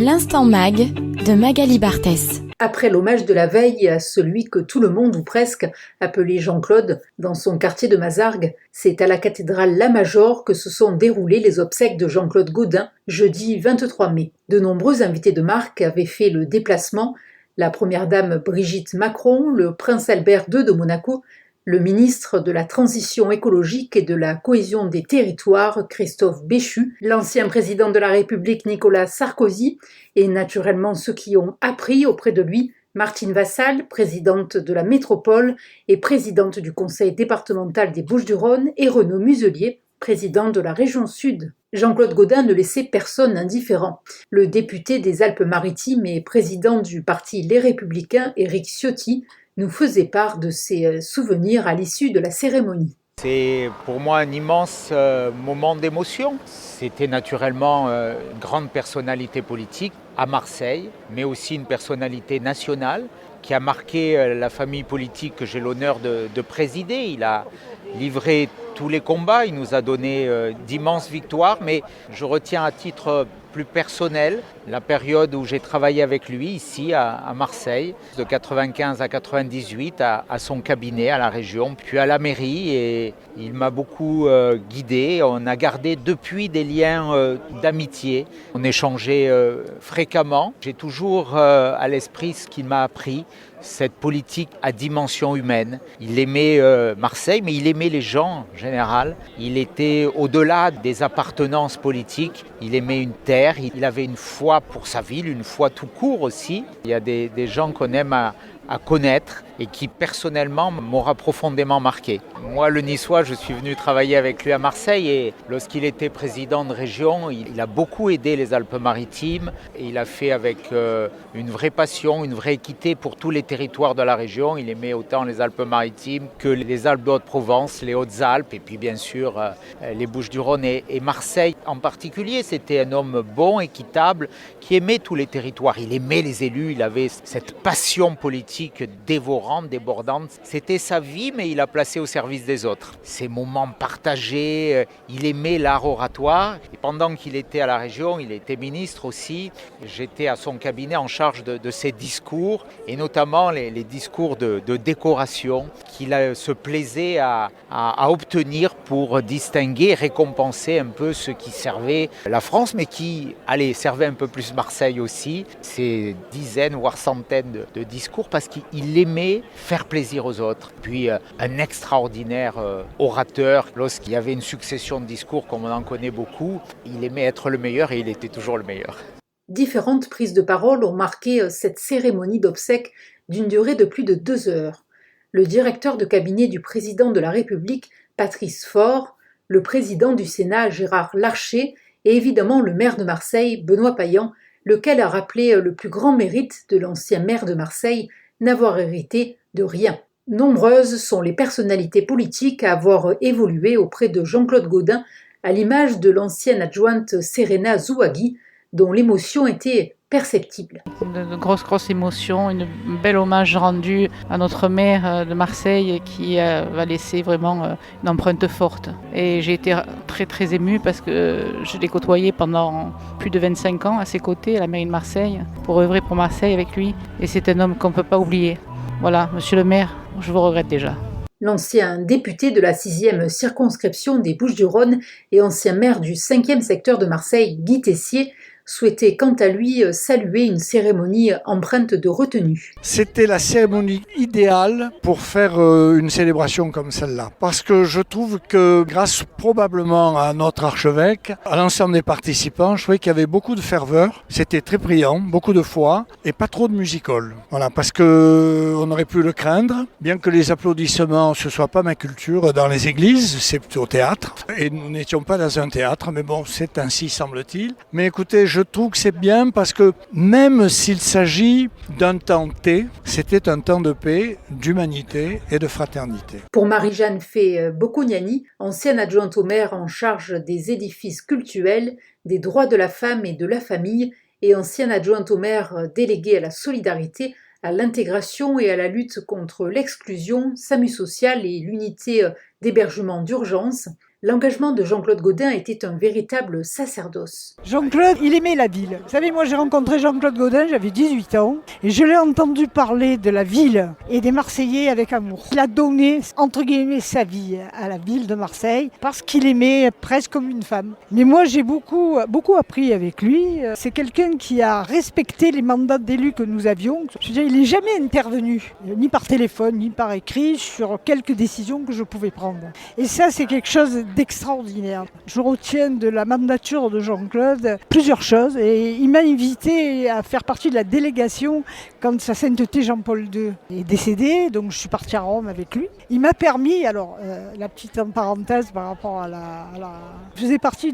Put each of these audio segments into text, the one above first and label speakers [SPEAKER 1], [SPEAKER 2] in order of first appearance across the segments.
[SPEAKER 1] L'Instant Mag de Magali Barthès.
[SPEAKER 2] Après l'hommage de la veille à celui que tout le monde, ou presque, appelait Jean-Claude, dans son quartier de Mazargues, c'est à la cathédrale La Major que se sont déroulées les obsèques de Jean-Claude Gaudin, jeudi 23 mai. De nombreux invités de marque avaient fait le déplacement, la première dame Brigitte Macron, le prince Albert II de Monaco, le ministre de la Transition écologique et de la cohésion des territoires, Christophe Béchu, l'ancien président de la République, Nicolas Sarkozy, et naturellement ceux qui ont appris auprès de lui, Martine Vassal, présidente de la métropole et présidente du conseil départemental des Bouches-du-Rhône, et Renaud Muselier, président de la région Sud. Jean-Claude Gaudin ne laissait personne indifférent. Le député des Alpes-Maritimes et président du parti Les Républicains, Éric Ciotti, nous faisait part de ses souvenirs à l'issue de la cérémonie.
[SPEAKER 3] C'est pour moi un immense moment d'émotion. C'était naturellement une grande personnalité politique à Marseille, mais aussi une personnalité nationale qui a marqué la famille politique que j'ai l'honneur de présider. Il a livré tous les combats, il nous a donné d'immenses victoires, mais je retiens à titre plus personnel la période où j'ai travaillé avec lui ici à Marseille, de 95 à 98 à son cabinet à la région, puis à la mairie, et il m'a beaucoup guidé. On a gardé depuis des liens d'amitié, on échangeait fréquemment. J'ai toujours à l'esprit ce qu'il m'a appris, cette politique à dimension humaine. Il aimait Marseille, mais il aimait les gens en général. Il était au-delà des appartenances politiques. Il aimait une terre, il avait une foi pour sa ville, une foi tout court aussi. Il y a des gens qu'on aime à connaître et qui personnellement m'aura profondément marqué. Moi, le Niçois, je suis venu travailler avec lui à Marseille, et lorsqu'il était président de région, il a beaucoup aidé les Alpes-Maritimes, et il a fait avec une vraie passion, une vraie équité pour tous les territoires de la région. Il aimait autant les Alpes-Maritimes que les Alpes de Haute-Provence, les Hautes-Alpes, et puis bien sûr les Bouches-du-Rhône et Marseille en particulier. C'était un homme bon, équitable, qui aimait tous les territoires. Il aimait les élus, il avait cette passion politique dévorante, débordante. C'était sa vie, mais il l'a placée au service des autres. Ces moments partagés, il aimait l'art oratoire. Et pendant qu'il était à la région, il était ministre aussi. J'étais à son cabinet en charge de ses discours, et notamment les discours de décoration qu'il se plaisait à obtenir pour distinguer et récompenser un peu ceux qui servaient la France, mais qui servaient un peu plus Marseille aussi. Ces dizaines, voire centaines de discours, parce qu'il aimait faire plaisir aux autres. Puis un extraordinaire orateur. Lorsqu'il y avait une succession de discours, comme on en connaît beaucoup, il aimait être le meilleur, et il était toujours le meilleur.
[SPEAKER 2] Différentes prises de parole ont marqué cette cérémonie d'obsèques d'une durée de plus de 2 heures. Le directeur de cabinet du président de la République, Patrice Faure, le président du Sénat, Gérard Larcher, et évidemment le maire de Marseille, Benoît Payan, lequel a rappelé le plus grand mérite de l'ancien maire de Marseille, n'avoir hérité de rien. Nombreuses sont les personnalités politiques à avoir évolué auprès de Jean-Claude Gaudin, à l'image de l'ancienne adjointe Serena Zouagui, dont l'émotion était perceptible.
[SPEAKER 4] Une grosse émotion, une belle hommage rendu à notre maire de Marseille, qui va laisser vraiment une empreinte forte. Et j'ai été très émue parce que je l'ai côtoyé pendant plus de 25 ans à ses côtés à la mairie de Marseille, pour œuvrer pour Marseille avec lui. Et c'est un homme qu'on ne peut pas oublier. Voilà, monsieur le maire, je vous regrette déjà.
[SPEAKER 2] L'ancien député de la 6e circonscription des Bouches-du-Rhône et ancien maire du 5e secteur de Marseille, Guy Tessier, souhaitait quant à lui saluer une cérémonie empreinte de retenue.
[SPEAKER 5] C'était la cérémonie idéale pour faire une célébration comme celle-là. Parce que je trouve que grâce probablement à notre archevêque, à l'ensemble des participants, je trouvais qu'il y avait beaucoup de ferveur. C'était très brillant, beaucoup de foi et pas trop de music-hall. Voilà, parce qu'on aurait pu le craindre, bien que les applaudissements, ce soit pas ma culture dans les églises, c'est au théâtre. Et nous n'étions pas dans un théâtre, mais bon, c'est ainsi semble-t-il. Mais écoutez, je trouve que c'est bien parce que même s'il s'agit d'un temps T, c'était un temps de paix, d'humanité et de fraternité.
[SPEAKER 2] Pour Marie-Jeanne Fay-Bocognani, ancienne adjointe au maire en charge des édifices cultuels, des droits de la femme et de la famille, et ancienne adjointe au maire déléguée à la solidarité, à l'intégration et à la lutte contre l'exclusion, SAMU social et l'unité d'hébergement d'urgence, L'engagement de Jean-Claude Gaudin était un véritable sacerdoce.
[SPEAKER 6] Jean-Claude, il aimait la ville. Vous savez, moi j'ai rencontré Jean-Claude Gaudin, j'avais 18 ans, et je l'ai entendu parler de la ville et des Marseillais avec amour. Il a donné, entre guillemets, sa vie à la ville de Marseille, parce qu'il aimait presque comme une femme. Mais moi j'ai beaucoup appris avec lui. C'est quelqu'un qui a respecté les mandats d'élus que nous avions. Je veux dire, il n'est jamais intervenu, ni par téléphone, ni par écrit, sur quelques décisions que je pouvais prendre. Et ça, c'est quelque chose d'extraordinaire. Je retiens de la mandature de Jean-Claude plusieurs choses et il m'a invité à faire partie de la délégation quand sa sainteté Jean-Paul II est décédé, donc je suis partie à Rome avec lui. Il m'a permis, alors la petite parenthèse par rapport à la... Je faisais partie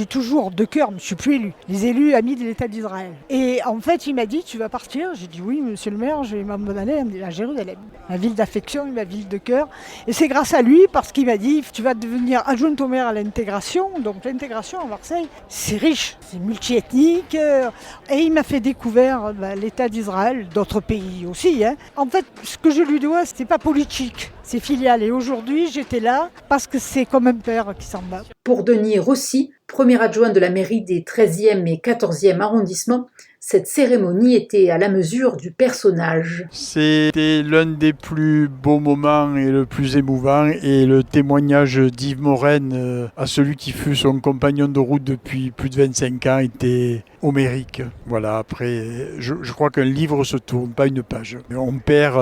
[SPEAKER 6] toujours de cœur, mais je ne suis plus élu, les élus amis de l'État d'Israël. Et en fait, il m'a dit, tu vas partir? J'ai dit oui, monsieur le maire, je vais m'en aller à Jérusalem, ma ville d'affection, ma ville de cœur. Et c'est grâce à lui, parce qu'il m'a dit, tu vas devenir adjointe au maire à l'intégration. Donc l'intégration à Marseille, c'est riche, c'est multiethnique. Et il m'a fait découvrir l'État d'Israël, d'autres pays aussi. En fait, ce que je lui dois, c'est pas politique, c'est filial. Et aujourd'hui, j'étais là parce que c'est comme un père qui s'en va.
[SPEAKER 2] Pour Denis Rossi, premier adjoint de la mairie des 13e et 14e arrondissements, cette cérémonie était à la mesure du personnage.
[SPEAKER 7] C'était l'un des plus beaux moments et le plus émouvant, et le témoignage d'Yves Morène à celui qui fut son compagnon de route depuis plus de 25 ans était homérique. Voilà, après, je crois qu'un livre se tourne, pas une page. On perd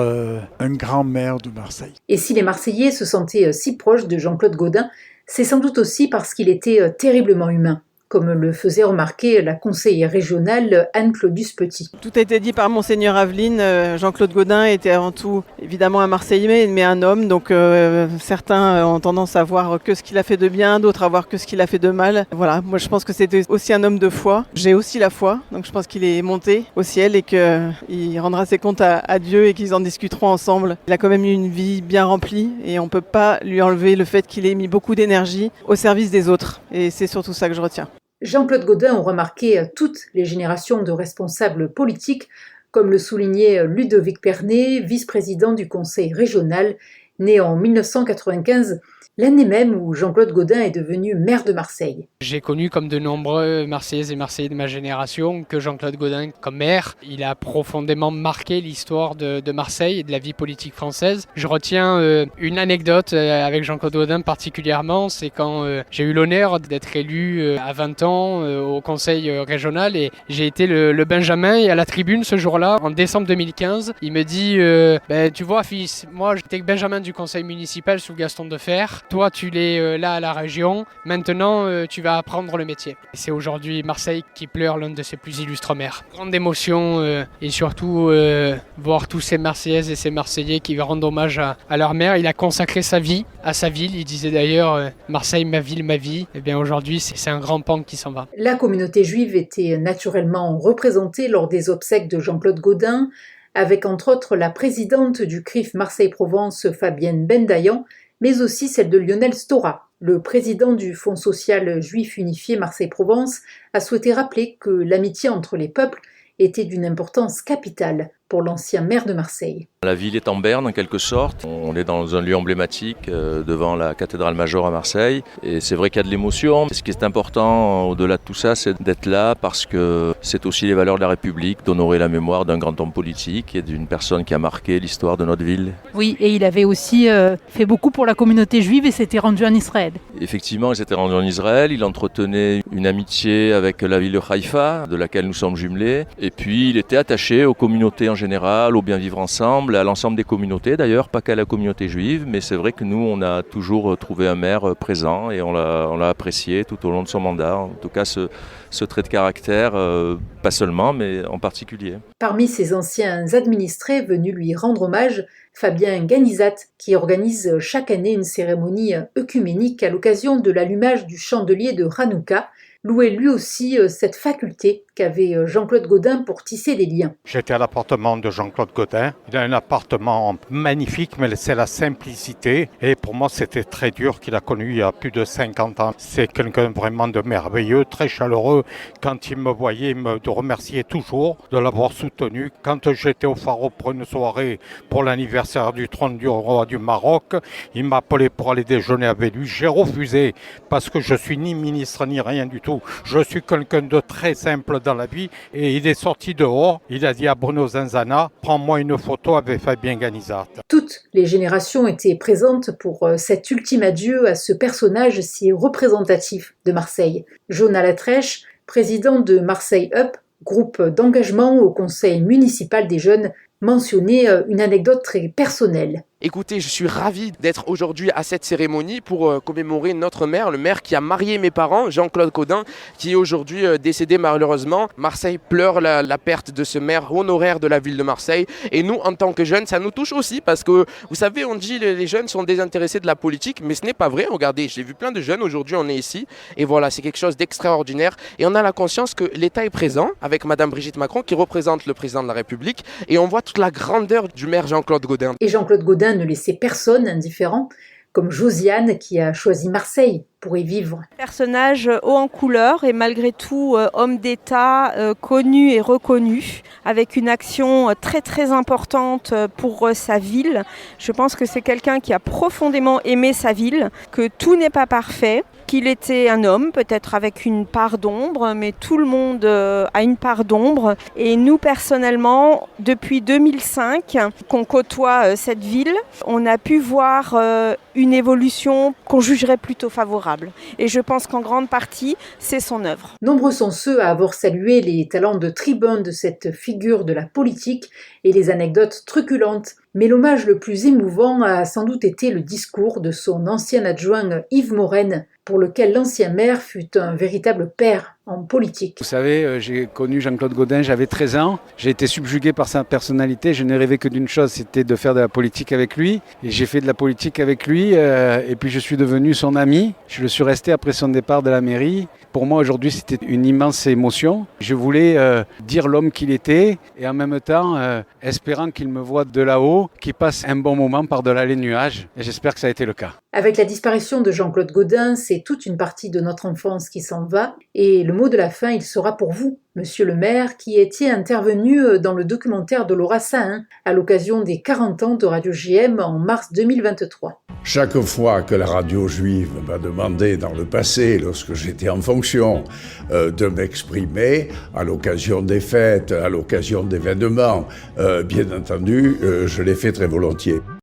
[SPEAKER 7] un grand maire de Marseille.
[SPEAKER 2] Et si les Marseillais se sentaient si proches de Jean-Claude Gaudin, c'est sans doute aussi parce qu'il était terriblement humain, comme le faisait remarquer la conseillère régionale Anne-Claudius Petit.
[SPEAKER 8] Tout a été dit par Monseigneur Aveline. Jean-Claude Gaudin était avant tout évidemment un Marseillais, mais un homme. Donc certains ont tendance à voir que ce qu'il a fait de bien, d'autres à voir que ce qu'il a fait de mal. Voilà, moi je pense que c'était aussi un homme de foi. J'ai aussi la foi, donc je pense qu'il est monté au ciel et qu'il rendra ses comptes à Dieu et qu'ils en discuteront ensemble. Il a quand même eu une vie bien remplie et on ne peut pas lui enlever le fait qu'il ait mis beaucoup d'énergie au service des autres. Et c'est surtout ça que je retiens.
[SPEAKER 2] Jean-Claude Gaudin ont remarqué toutes les générations de responsables politiques, comme le soulignait Ludovic Pernet, vice-président du conseil régional, né en 1995, l'année même où Jean-Claude Gaudin est devenu maire de Marseille.
[SPEAKER 9] J'ai connu, comme de nombreux Marseillaises et Marseillais de ma génération, que Jean-Claude Gaudin, comme maire, il a profondément marqué l'histoire de Marseille et de la vie politique française. Je retiens une anecdote avec Jean-Claude Gaudin particulièrement, c'est quand j'ai eu l'honneur d'être élu à 20 ans au conseil régional et j'ai été le Benjamin, et à la tribune ce jour-là, en décembre 2015, il me dit tu vois fils, moi j'étais Benjamin du conseil municipal sous Gaston Deffer. Toi, tu l'es là à la région. Maintenant, tu vas apprendre le métier. Et c'est aujourd'hui Marseille qui pleure l'un de ses plus illustres maires. Grande émotion et surtout voir tous ces Marseillaises et ces Marseillais qui rendent hommage à leur maire. Il a consacré sa vie à sa ville. Il disait d'ailleurs Marseille, ma ville, ma vie. Et bien aujourd'hui, c'est un grand pan qui s'en va.
[SPEAKER 2] La communauté juive était naturellement représentée lors des obsèques de Jean-Claude Gaudin, avec entre autres la présidente du CRIF Marseille-Provence, Fabienne Bendayan, mais aussi celle de Lionel Stora. Le président du Fonds social juif unifié Marseille-Provence a souhaité rappeler que l'amitié entre les peuples était d'une importance capitale pour l'ancien maire de Marseille.
[SPEAKER 10] La ville est en berne en quelque sorte. On est dans un lieu emblématique devant la cathédrale majeure à Marseille. Et c'est vrai qu'il y a de l'émotion. Ce qui est important au-delà de tout ça, c'est d'être là parce que c'est aussi les valeurs de la République, d'honorer la mémoire d'un grand homme politique et d'une personne qui a marqué l'histoire de notre ville.
[SPEAKER 11] Oui, et il avait aussi fait beaucoup pour la communauté juive et s'était rendu en Israël.
[SPEAKER 10] Effectivement, il s'était rendu en Israël. Il entretenait une amitié avec la ville de Haïfa, de laquelle nous sommes jumelés. Et puis, il était attaché aux communautés en général, au bien vivre ensemble, à l'ensemble des communautés d'ailleurs, pas qu'à la communauté juive, mais c'est vrai que nous, on a toujours trouvé un maire présent et on l'a apprécié tout au long de son mandat. En tout cas, ce trait de caractère, pas seulement, mais en particulier.
[SPEAKER 2] Parmi ses anciens administrés venus lui rendre hommage, Fabien Ganizat, qui organise chaque année une cérémonie œcuménique à l'occasion de l'allumage du chandelier de Hanouka, louait lui aussi cette faculté qu'avait Jean-Claude Gaudin pour tisser des liens.
[SPEAKER 12] J'étais à l'appartement de Jean-Claude Gaudin. Il a un appartement magnifique, mais c'est la simplicité. Et pour moi, c'était très dur qu'il a connu il y a plus de 50 ans. C'est quelqu'un vraiment de merveilleux, très chaleureux. Quand il me voyait, il me remerciait toujours de l'avoir soutenu. Quand j'étais au Pharaon pour une soirée pour l'anniversaire du trône du roi du Maroc, il m'a appelé pour aller déjeuner avec lui. J'ai refusé parce que je suis ni ministre ni rien du tout. Je suis quelqu'un de très simple dans la vie. Et il est sorti dehors. Il a dit à Bruno Zanzana, prends-moi une photo avec Fabien Ganizat.
[SPEAKER 2] Toutes les générations étaient présentes pour cet ultime adieu à ce personnage si représentatif de Marseille. Jonas Latrèche, président de Marseille Up, groupe d'engagement au conseil municipal des jeunes, mentionnait une anecdote très personnelle.
[SPEAKER 13] Écoutez, je suis ravi d'être aujourd'hui à cette cérémonie pour commémorer notre maire, le maire qui a marié mes parents, Jean-Claude Gaudin, qui est aujourd'hui décédé malheureusement. Marseille pleure la perte de ce maire honoraire de la ville de Marseille. Et nous, en tant que jeunes, ça nous touche aussi parce que, vous savez, on dit que les jeunes sont désintéressés de la politique, mais ce n'est pas vrai. Regardez, j'ai vu plein de jeunes, aujourd'hui on est ici. Et voilà, c'est quelque chose d'extraordinaire. Et on a la conscience que l'État est présent avec Madame Brigitte Macron qui représente le président de la République. Et on voit toute la grandeur du maire Jean-Claude Gaudin.
[SPEAKER 2] Et Jean-Claude Gaudin ne laissait personne indifférent, comme Josiane qui a choisi Marseille pour y vivre.
[SPEAKER 14] Personnage haut en couleur et malgré tout homme d'État connu et reconnu, avec une action très très importante pour sa ville. Je pense que c'est quelqu'un qui a profondément aimé sa ville, que tout n'est pas parfait, qu'il était un homme, peut-être avec une part d'ombre, mais tout le monde a une part d'ombre. Et nous, personnellement, depuis 2005, qu'on côtoie cette ville, on a pu voir une évolution qu'on jugerait plutôt favorable. Et je pense qu'en grande partie, c'est son œuvre.
[SPEAKER 2] Nombreux sont ceux à avoir salué les talents de tribun de cette figure de la politique et les anecdotes truculentes. Mais l'hommage le plus émouvant a sans doute été le discours de son ancien adjoint Yves Morenne, pour lequel l'ancien maire fut un véritable père en politique.
[SPEAKER 15] Vous savez, j'ai connu Jean-Claude Gaudin, j'avais 13 ans, j'ai été subjugué par sa personnalité, je n'ai rêvé que d'une chose, c'était de faire de la politique avec lui, et j'ai fait de la politique avec lui, et puis je suis devenu son ami, je le suis resté après son départ de la mairie. Pour moi aujourd'hui c'était une immense émotion, je voulais dire l'homme qu'il était, et en même temps espérant qu'il me voit de là-haut, qu'il passe un bon moment par-delà les nuages, et j'espère que ça a été le cas.
[SPEAKER 2] Avec la disparition de Jean-Claude Gaudin, c'est toute une partie de notre enfance qui s'en va, et le mot de la fin, il sera pour vous, monsieur le maire, qui étiez intervenu dans le documentaire de Laura Sahin à l'occasion des 40 ans de Radio JM en mars 2023.
[SPEAKER 16] Chaque fois que la radio juive m'a demandé dans le passé, lorsque j'étais en fonction, de m'exprimer à l'occasion des fêtes, à l'occasion d'événements, bien entendu, je l'ai fait très volontiers.